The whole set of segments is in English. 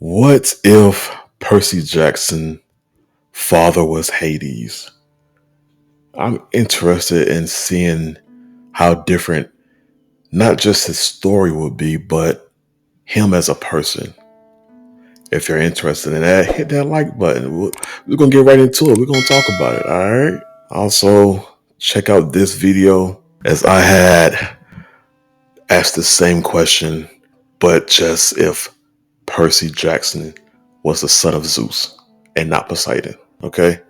What if Percy Jackson father was Hades? I'm interested in seeing how different not just his story would be, but him as a person. If you're interested in that, hit that like button. We're going to get right into it. We're going to talk about it. All right. Also, check out this video as I had asked the same question, but just if Percy Jackson was the son of Zeus and not Poseidon. Okay.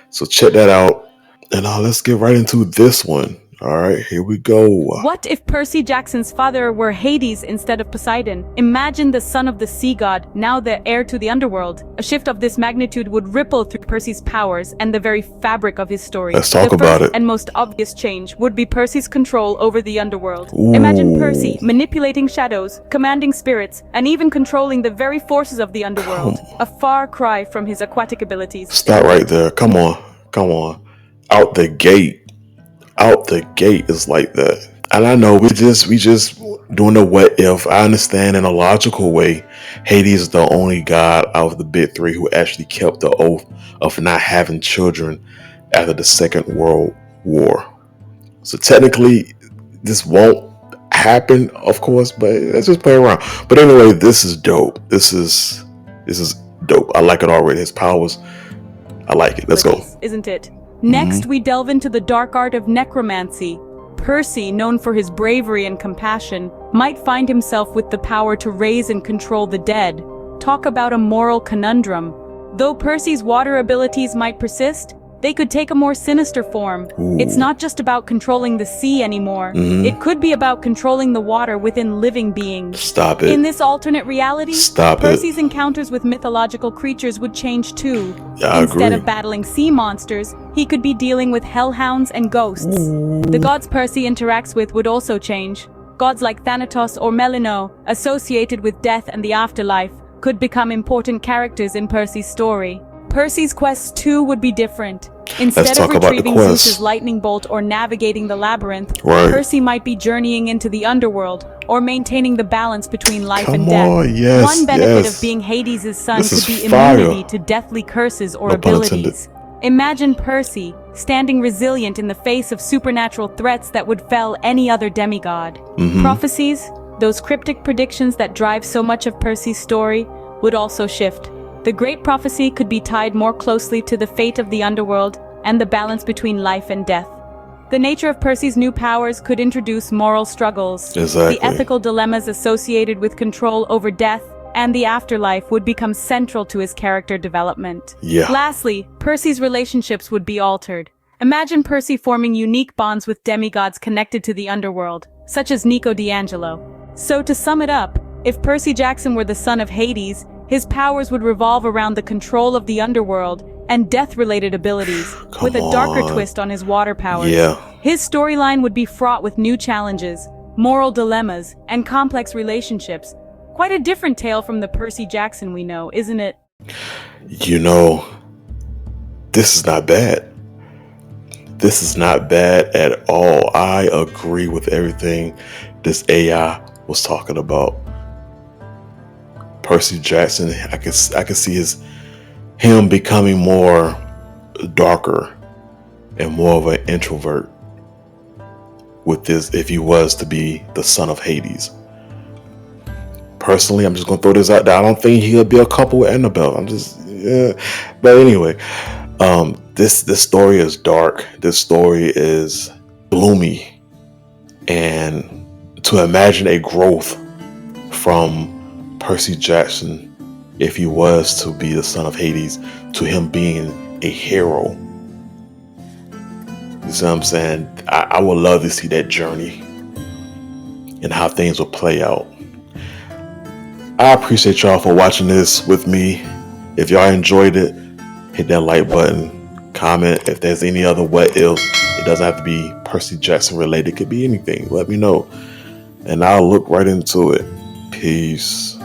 So check that out. And let's get right into this one. All right, here we go. What if Percy Jackson's father were Hades instead of Poseidon? Imagine the son of the sea god, now the heir to the underworld. A shift of this magnitude would ripple through Percy's powers and the very fabric of his story. Let's talk about it. The first and most obvious change would be Percy's control over the underworld. Ooh. Imagine Percy manipulating shadows, commanding spirits, and even controlling the very forces of the underworld. A far cry from his aquatic abilities. Stop right there. Come on. Out the gate is like that. And I know we just doing the what if. I understand in a logical way, Hades is the only god out of the big three who actually kept the oath of not having children after the Second World War. So technically, this won't happen, of course, but let's just play around. But anyway, this is dope. This is dope. I like it already. His powers, I like it. Let's go. Isn't it? Next, we delve into the dark art of necromancy. Percy, known for his bravery and compassion, might find himself with the power to raise and control the dead. Talk about a moral conundrum. Though Percy's water abilities might persist, they could take a more sinister form. Ooh. It's not just about controlling the sea anymore. It could be about controlling the water within living beings. Stop it. In this alternate reality, Stop Percy's it. encounters with mythological creatures would change too. Yeah, Instead agree. of battling sea monsters, he could be dealing with hellhounds and ghosts. Ooh. The gods Percy interacts with would also change. Gods like Thanatos or Melino, associated with death and the afterlife, could become important characters in Percy's story. Percy's quests too would be different. Instead of retrieving Zeus's lightning bolt or navigating the labyrinth, right, Percy might be journeying into the underworld or maintaining the balance between life and death. Yes, One benefit of being Hades' son could be immunity to deathly curses or abilities. Imagine Percy standing resilient in the face of supernatural threats that would fell any other demigod. Prophecies, those cryptic predictions that drive so much of Percy's story, would also shift. The great prophecy could be tied more closely to the fate of the underworld and the balance between life and death. The nature of Percy's new powers could introduce moral struggles. Exactly. The ethical dilemmas associated with control over death and the afterlife would become central to his character development. Yeah. Lastly, Percy's relationships would be altered. Imagine Percy forming unique bonds with demigods connected to the underworld, such as Nico D'Angelo. So to sum it up, if Percy Jackson were the son of Hades, his powers would revolve around the control of the underworld and death-related abilities, with a darker twist on his water powers. Yeah. His storyline would be fraught with new challenges, moral dilemmas, and complex relationships. Quite a different tale from the Percy Jackson we know, isn't it? You know, this is not bad. This is not bad at all. I agree with everything this AI was talking about. Percy Jackson, I can see him becoming more darker and more of an introvert with this if he was to be the son of Hades. Personally, I'm just gonna throw this out there. I don't think he'll be a couple with Annabelle. But anyway, this story is dark. This story is gloomy, and to imagine a growth from Percy Jackson, if he was to be the son of Hades, to him being a hero. You see what I'm saying? I would love to see that journey and how things will play out. I appreciate y'all for watching this with me. If y'all enjoyed it, hit that like button, comment if there's any other what ifs. It doesn't have to be Percy Jackson related. It could be anything. Let me know, and I'll look right into it. Peace.